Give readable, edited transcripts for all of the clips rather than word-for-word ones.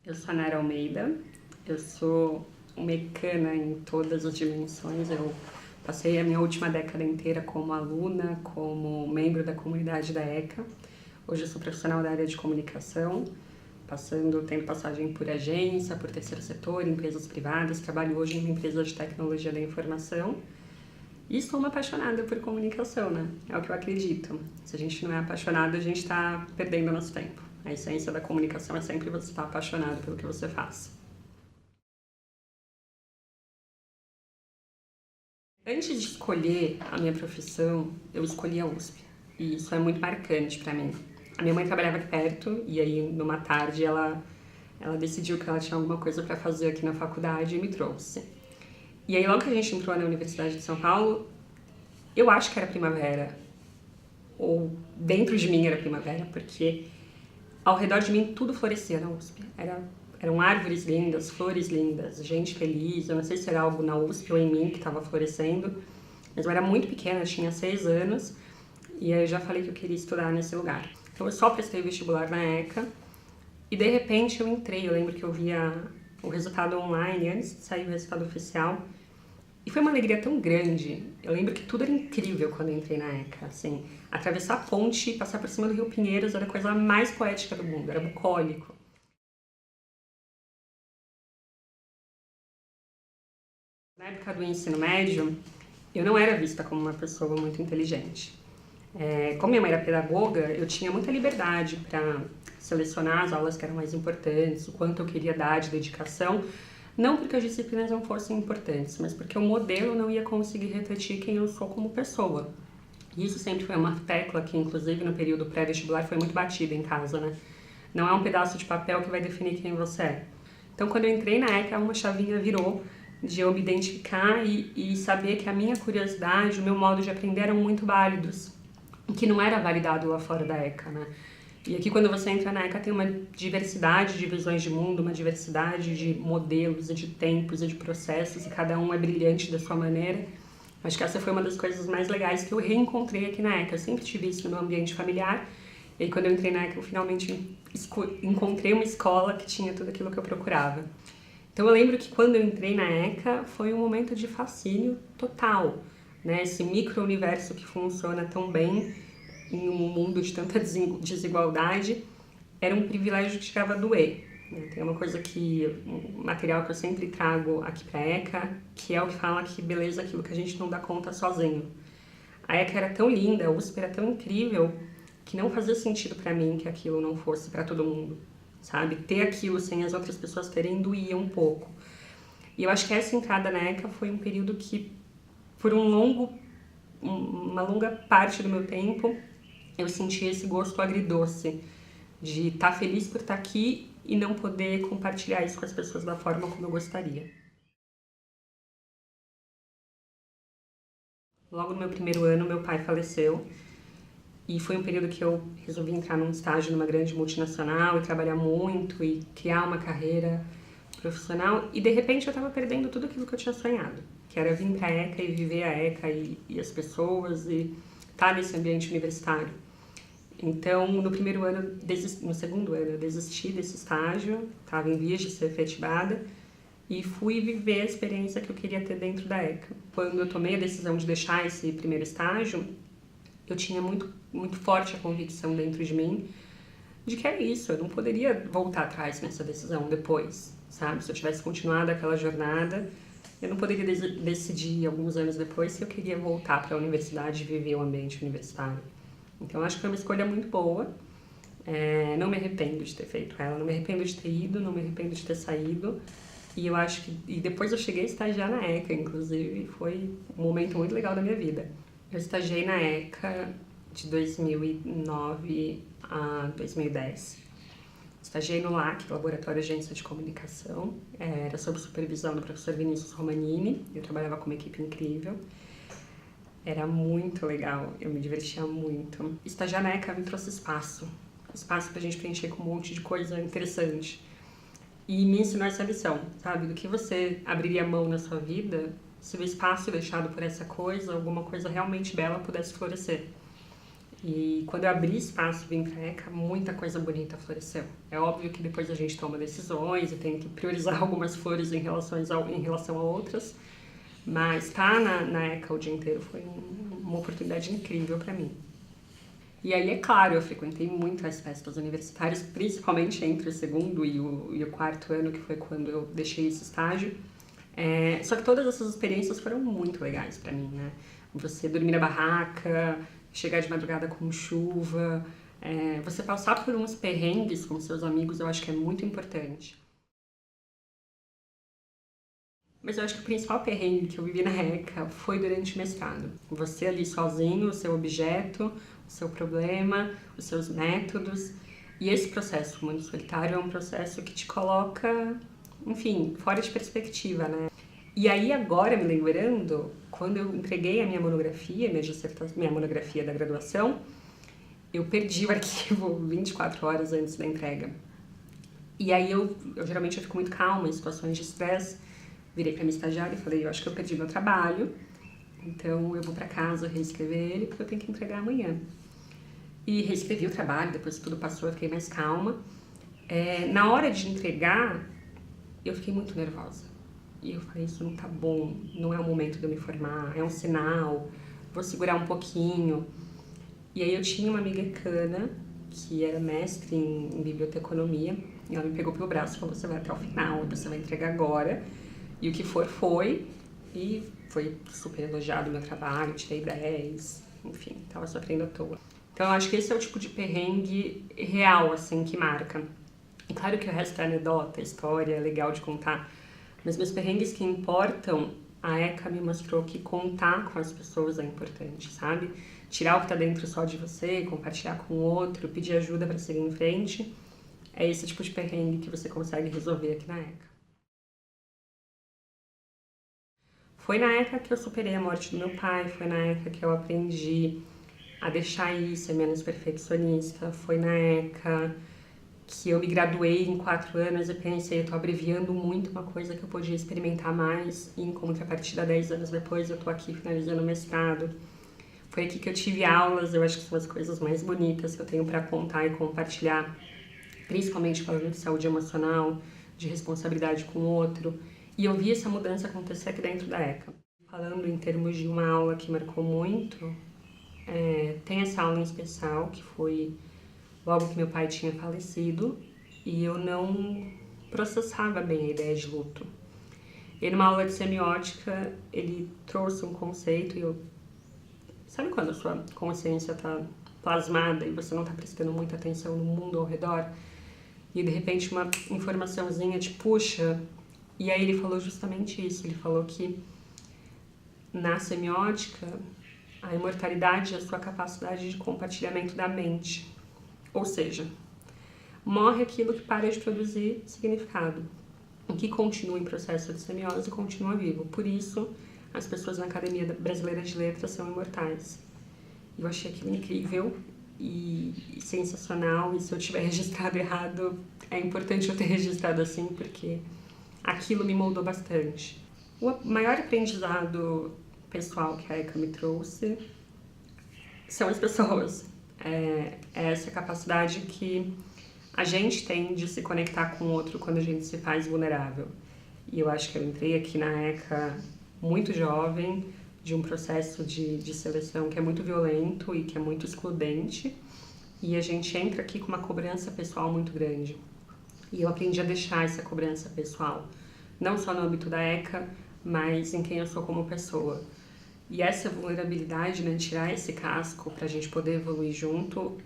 Eu sou a Nara Almeida, eu sou mecana em todas as dimensões. Eu passei a minha última década inteira como aluna, como membro da comunidade da ECA. Hoje eu sou profissional da área de comunicação, tendo passagem por agência, por terceiro setor, empresas privadas. Trabalho hoje em uma empresa de tecnologia da informação e sou uma apaixonada por comunicação, né? É o que eu acredito. Se a gente não é apaixonado, a gente está perdendo nosso tempo. A essência da comunicação é sempre você estar apaixonado pelo que você faz. Antes de escolher a minha profissão, eu escolhi a USP. E isso é muito marcante para mim. A minha mãe trabalhava aqui perto e aí numa tarde ela decidiu que ela tinha alguma coisa para fazer aqui na faculdade e me trouxe. E aí logo que a gente entrou na Universidade de São Paulo, eu acho que era primavera, ou dentro de mim era primavera, porque ao redor de mim tudo florescia na USP. Eram árvores lindas, flores lindas, gente feliz. Eu não sei se era algo na USP ou em mim que estava florescendo, mas eu era muito pequena, eu tinha 6 anos, e aí eu já falei que eu queria estudar nesse lugar. Então eu só prestei vestibular na ECA, e de repente eu entrei. Eu lembro que eu via o resultado online antes de sair o resultado oficial, e foi uma alegria tão grande. Eu lembro que tudo era incrível quando eu entrei na ECA, assim, atravessar a ponte e passar por cima do Rio Pinheiros era a coisa mais poética do mundo, era bucólico. Na época do ensino médio, eu não era vista como uma pessoa muito inteligente. Como minha mãe era pedagoga, eu tinha muita liberdade para selecionar as aulas que eram mais importantes, o quanto eu queria dar de dedicação, não porque as disciplinas não fossem importantes, mas porque o modelo não ia conseguir refletir quem eu sou como pessoa. E isso sempre foi uma tecla que, inclusive, no período pré-vestibular foi muito batida em casa, né? Não é um pedaço de papel que vai definir quem você é. Então, quando eu entrei na ECA, uma chavinha virou de eu me identificar e saber que a minha curiosidade, o meu modo de aprender eram muito válidos, que não era validado lá fora da ECA, né? E aqui, quando você entra na ECA, tem uma diversidade de visões de mundo, uma diversidade de modelos e de tempos e de processos, e cada um é brilhante da sua maneira. Acho que essa foi uma das coisas mais legais que eu reencontrei aqui na ECA. Eu sempre tive isso no meu ambiente familiar, e aí, quando eu entrei na ECA, eu finalmente encontrei uma escola que tinha tudo aquilo que eu procurava. Então eu lembro que quando eu entrei na ECA foi um momento de fascínio total, né? Esse micro-universo que funciona tão bem em um mundo de tanta desigualdade era um privilégio que chegava a doer, né? Tem uma coisa um material que eu sempre trago aqui pra ECA, que é o que fala que beleza é aquilo que a gente não dá conta sozinho. A ECA era tão linda, a USP era tão incrível, que não fazia sentido pra mim que aquilo não fosse pra todo mundo, sabe? Ter aquilo sem as outras pessoas terem doía um pouco. E eu acho que essa entrada na ECA foi um período que, por uma longa parte do meu tempo, eu senti esse gosto agridoce de estar feliz por estar aqui e não poder compartilhar isso com as pessoas da forma como eu gostaria. Logo no meu primeiro ano, meu pai faleceu. E foi um período que eu resolvi entrar num estágio numa grande multinacional e trabalhar muito e criar uma carreira profissional. E de repente eu estava perdendo tudo aquilo que eu tinha sonhado, que era vir para a ECA e viver a ECA e as pessoas e estar nesse ambiente universitário. Então, no segundo ano, eu desisti desse estágio, estava em vias de ser efetivada e fui viver a experiência que eu queria ter dentro da ECA. Quando eu tomei a decisão de deixar esse primeiro estágio, eu tinha muito forte a convicção dentro de mim de que era isso, eu não poderia voltar atrás nessa decisão depois, sabe? Se eu tivesse continuado aquela jornada, eu não poderia decidir alguns anos depois se eu queria voltar para a universidade e viver o ambiente universitário. Então eu acho que foi uma escolha muito boa, não me arrependo de ter feito ela, não me arrependo de ter ido, não me arrependo de ter saído. E eu acho que... E depois eu cheguei a estagiar na ECA, inclusive, foi um momento muito legal da minha vida. Eu estagiei na ECA de 2009 a 2010. Estagiei no LAC, Laboratório de Agência de Comunicação. Era sob supervisão do professor Vinícius Romanini. Eu trabalhava com uma equipe incrível. Era muito legal, eu me divertia muito. Estagiar na ECA me trouxe espaço pra gente preencher com um monte de coisa interessante. E me ensinou essa lição, sabe? Do que você abriria mão na sua vida se o espaço deixado por essa coisa, alguma coisa realmente bela, pudesse florescer. E quando eu abri espaço e vim pra ECA, muita coisa bonita floresceu. É óbvio que depois a gente toma decisões e tem que priorizar algumas flores em relação a outras, mas estar na ECA o dia inteiro foi uma oportunidade incrível para mim. E aí, é claro, eu frequentei muito as festas universitárias, principalmente entre o segundo e o quarto ano, que foi quando eu deixei esse estágio. Só que todas essas experiências foram muito legais para mim, né? Você dormir na barraca, chegar de madrugada com chuva, você passar por uns perrengues com seus amigos, eu acho que é muito importante. Mas eu acho que o principal perrengue que eu vivi na ECA foi durante o mestrado. Você ali sozinho, o seu objeto, o seu problema, os seus métodos. E esse processo muito solitário é um processo que te coloca, enfim, fora de perspectiva, né? E aí agora, me lembrando, quando eu entreguei a minha monografia, minha monografia da graduação, eu perdi o arquivo 24 horas antes da entrega. E aí eu geralmente eu fico muito calma em situações de estresse. Virei pra minha estagiária e falei, eu acho que eu perdi meu trabalho, então eu vou pra casa reescrever ele porque eu tenho que entregar amanhã. E reescrevi o trabalho, depois que tudo passou eu fiquei mais calma. Na hora de entregar, eu fiquei muito nervosa. E eu falei, isso não tá bom, não é o momento de eu me formar, é um sinal, vou segurar um pouquinho. E aí eu tinha uma amiga cana, que era mestre em biblioteconomia, e ela me pegou pelo braço e falou, você vai até o final, você vai entregar agora. E o que foi, e foi super elogiado o meu trabalho, tirei 10, enfim, tava sofrendo à toa. Então eu acho que esse é o tipo de perrengue real, assim, que marca. E claro que o resto é anedota, história, é legal de contar, mas meus perrengues que importam, a ECA me mostrou que contar com as pessoas é importante, sabe? Tirar o que tá dentro só de você, compartilhar com o outro, pedir ajuda para seguir em frente, é esse tipo de perrengue que você consegue resolver aqui na ECA. Foi na ECA que eu superei a morte do meu pai, foi na ECA que eu aprendi a deixar ir, ser menos perfeccionista, foi na ECA que eu me graduei em 4 anos e pensei, eu tô abreviando muito uma coisa que eu podia experimentar mais, e em contrapartida, 10 anos depois, eu tô aqui finalizando o mestrado. Foi aqui que eu tive aulas, eu acho que são as coisas mais bonitas que eu tenho para contar e compartilhar, principalmente falando de saúde emocional, de responsabilidade com o outro. E eu vi essa mudança acontecer aqui dentro da ECA. Falando em termos de uma aula que marcou muito, tem essa aula em especial, que foi logo que meu pai tinha falecido, e eu não processava bem a ideia de luto. E numa aula de semiótica, ele trouxe um conceito, e eu... Sabe quando a sua consciência está plasmada e você não está prestando muita atenção no mundo ao redor? E de repente uma informaçãozinha te puxa. E aí ele falou justamente isso, ele falou que na semiótica a imortalidade é a sua capacidade de compartilhamento da mente. Ou seja, morre aquilo que para de produzir significado. O que continua em processo de semiose continua vivo. Por isso, as pessoas na Academia Brasileira de Letras são imortais. Eu achei aquilo incrível e sensacional, e se eu tiver registrado errado, é importante eu ter registrado assim, porque aquilo me moldou bastante. O maior aprendizado pessoal que a ECA me trouxe são as pessoas. É essa capacidade que a gente tem de se conectar com o outro quando a gente se faz vulnerável. E eu acho que eu entrei aqui na ECA muito jovem, de um processo de seleção que é muito violento e que é muito excludente, e a gente entra aqui com uma cobrança pessoal muito grande. E eu aprendi a deixar essa cobrança pessoal, não só no âmbito da ECA, mas em quem eu sou como pessoa. E essa vulnerabilidade, né, tirar esse casco para a gente poder evoluir junto,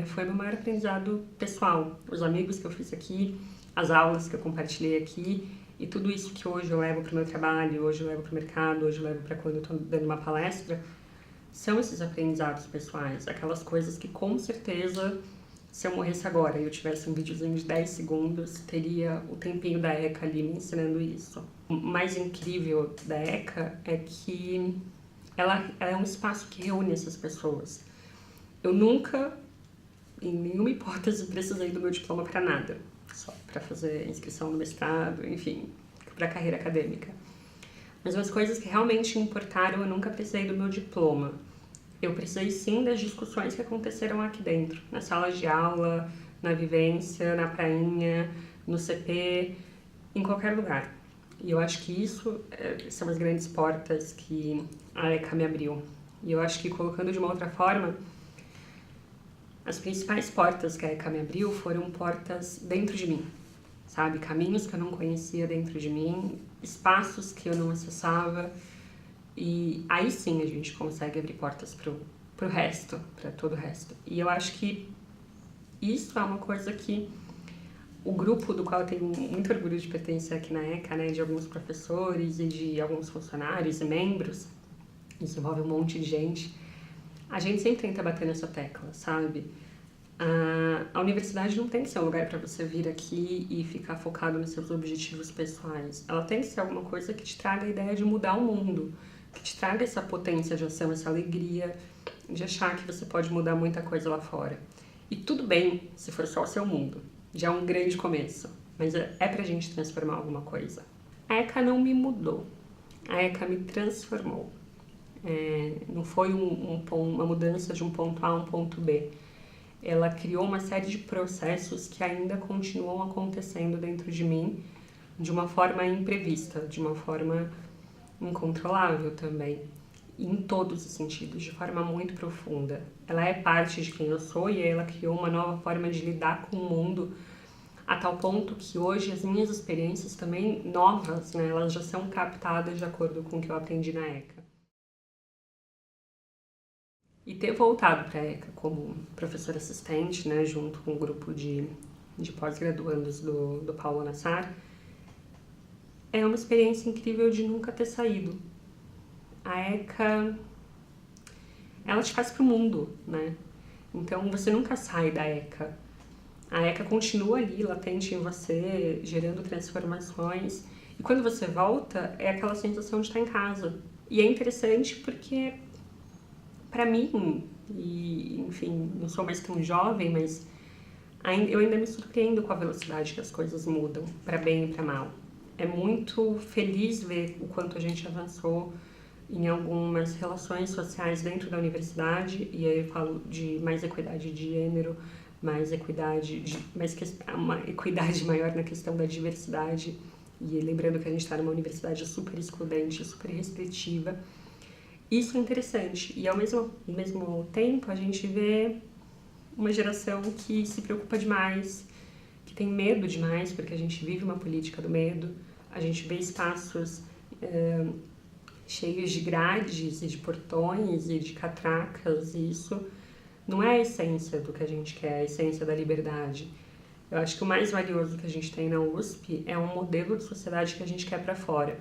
foi meu maior aprendizado pessoal. Os amigos que eu fiz aqui, as aulas que eu compartilhei aqui, e tudo isso que hoje eu levo para o meu trabalho, hoje eu levo para o mercado, hoje eu levo para quando eu estou dando uma palestra, são esses aprendizados pessoais, aquelas coisas que com certeza, se eu morresse agora e eu tivesse um videozinho de 10 segundos, teria o tempinho da ECA ali me ensinando isso. O mais incrível da ECA é que ela é um espaço que reúne essas pessoas. Eu nunca, em nenhuma hipótese, precisei do meu diploma para nada. Só para fazer inscrição no mestrado, enfim, para a carreira acadêmica. Mas umas coisas que realmente importaram, eu nunca precisei do meu diploma. eu precisei sim das discussões que aconteceram aqui dentro, na sala de aula, na vivência, na prainha, no CP, em qualquer lugar. E eu acho que isso são as grandes portas que a ECA me abriu. E eu acho que, colocando de uma outra forma, as principais portas que a ECA me abriu foram portas dentro de mim, sabe? Caminhos que eu não conhecia dentro de mim, espaços que eu não acessava. E aí sim a gente consegue abrir portas pro resto, para todo o resto. E eu acho que isso é uma coisa que o grupo do qual eu tenho muito orgulho de pertencer aqui na ECA, né, de alguns professores e de alguns funcionários e membros, isso envolve um monte de gente, a gente sempre tenta bater nessa tecla, sabe? A universidade não tem que ser um lugar para você vir aqui e ficar focado nos seus objetivos pessoais. Ela tem que ser alguma coisa que te traga a ideia de mudar o mundo, que te traga essa potência de ação, essa alegria de achar que você pode mudar muita coisa lá fora. E tudo bem se for só o seu mundo. Já é um grande começo, mas é pra gente transformar alguma coisa. A ECA não me mudou, a ECA me transformou. Não foi uma mudança de um ponto A a um ponto B. Ela criou uma série de processos que ainda continuam acontecendo dentro de mim de uma forma imprevista, de uma forma incontrolável também, em todos os sentidos, de forma muito profunda. Ela é parte de quem eu sou e ela criou uma nova forma de lidar com o mundo, a tal ponto que hoje as minhas experiências também novas, né, elas já são captadas de acordo com o que eu aprendi na ECA. E ter voltado para a ECA como professora assistente, né, junto com um grupo de pós-graduandos do Paulo Nassar, é uma experiência incrível de nunca ter saído. A ECA, ela te faz pro mundo, né? Então você nunca sai da ECA. A ECA continua ali, latente em você, gerando transformações. E quando você volta, é aquela sensação de estar em casa. E é interessante porque, pra mim, e enfim, não sou mais tão jovem, mas eu ainda me surpreendo com a velocidade que as coisas mudam, pra bem e pra mal. É muito feliz ver o quanto a gente avançou em algumas relações sociais dentro da universidade, e aí eu falo de mais equidade de gênero, mais uma equidade maior na questão da diversidade, e lembrando que a gente está numa universidade super excludente, super restritiva. Isso é interessante, e ao mesmo tempo a gente vê uma geração que se preocupa demais, que tem medo demais, porque a gente vive uma política do medo, a gente vê espaços cheios de grades e de portões e de catracas, e isso não é a essência do que a gente quer, a essência da liberdade. Eu acho que o mais valioso que a gente tem na USP é um modelo de sociedade que a gente quer para fora.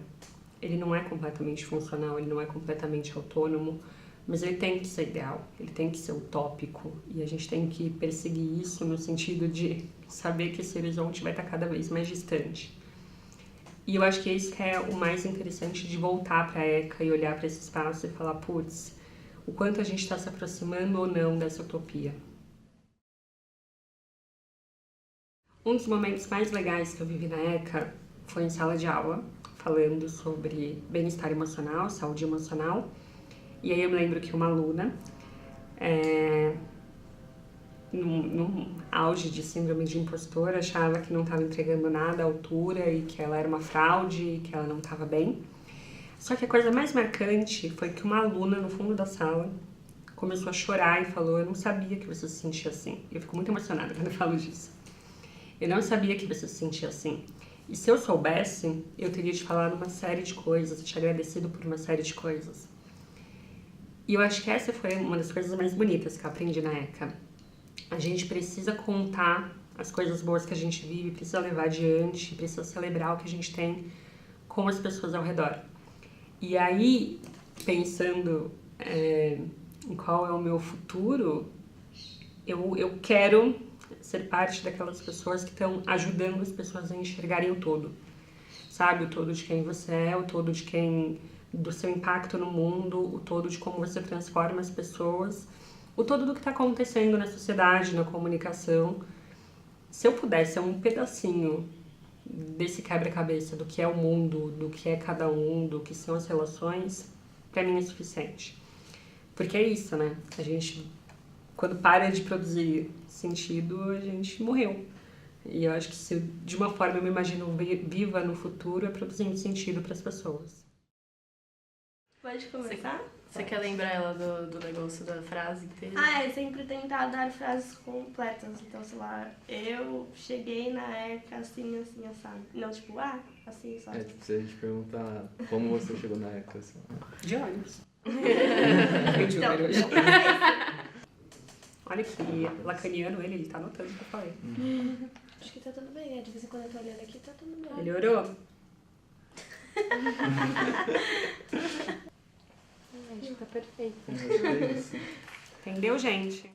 Ele não é completamente funcional, ele não é completamente autônomo, mas ele tem que ser ideal, ele tem que ser utópico, e a gente tem que perseguir isso no sentido de saber que esse horizonte vai estar cada vez mais distante. E eu acho que isso que é o mais interessante de voltar para a ECA e olhar para esse espaço e falar, putz, o quanto a gente está se aproximando ou não dessa utopia. Um dos momentos mais legais que eu vivi na ECA foi em sala de aula, falando sobre bem-estar emocional, saúde emocional. E aí eu me lembro que uma aluna, num auge de síndrome de impostor, achava que não estava entregando nada à altura e que ela era uma fraude e que ela não estava bem. Só que a coisa mais marcante foi que uma aluna no fundo da sala começou a chorar e falou: eu não sabia que você se sentia assim. Eu fico muito emocionada quando eu falo disso. Eu não sabia que você se sentia assim. E se eu soubesse, eu teria te falado uma série de coisas, te agradecido por uma série de coisas. E eu acho que essa foi uma das coisas mais bonitas que eu aprendi na ECA. A gente precisa contar as coisas boas que a gente vive, precisa levar adiante, precisa celebrar o que a gente tem com as pessoas ao redor. E aí, pensando em qual é o meu futuro, eu quero ser parte daquelas pessoas que estão ajudando as pessoas a enxergarem o todo. Sabe? O todo de quem você é, o todo do seu impacto no mundo, o todo de como você transforma as pessoas, o todo do que está acontecendo na sociedade, na comunicação. Se eu pudesse ser um pedacinho desse quebra-cabeça do que é o mundo, do que é cada um, do que são as relações, para mim é suficiente. Porque é isso, né? A gente, quando para de produzir sentido, a gente morreu. E eu acho que se de uma forma eu me imagino viva no futuro, é produzindo sentido para as pessoas. Pode começar? Você quer lembrar ela do negócio da frase inteira? É sempre tentar dar frases completas. Então, sei lá, eu cheguei na ECA assim, assim, assado. Não, tipo, assim, só. Tipo, se a gente perguntar como você chegou na ECA, assim. De ônibus. Então, Olha que lacaniano ele tá anotando o que eu falei. Acho que tá tudo bem, de vez em quando eu tô olhando aqui, tá tudo bem. Melhorou? Acho que tá perfeito. Acho que é isso. Entendeu, gente?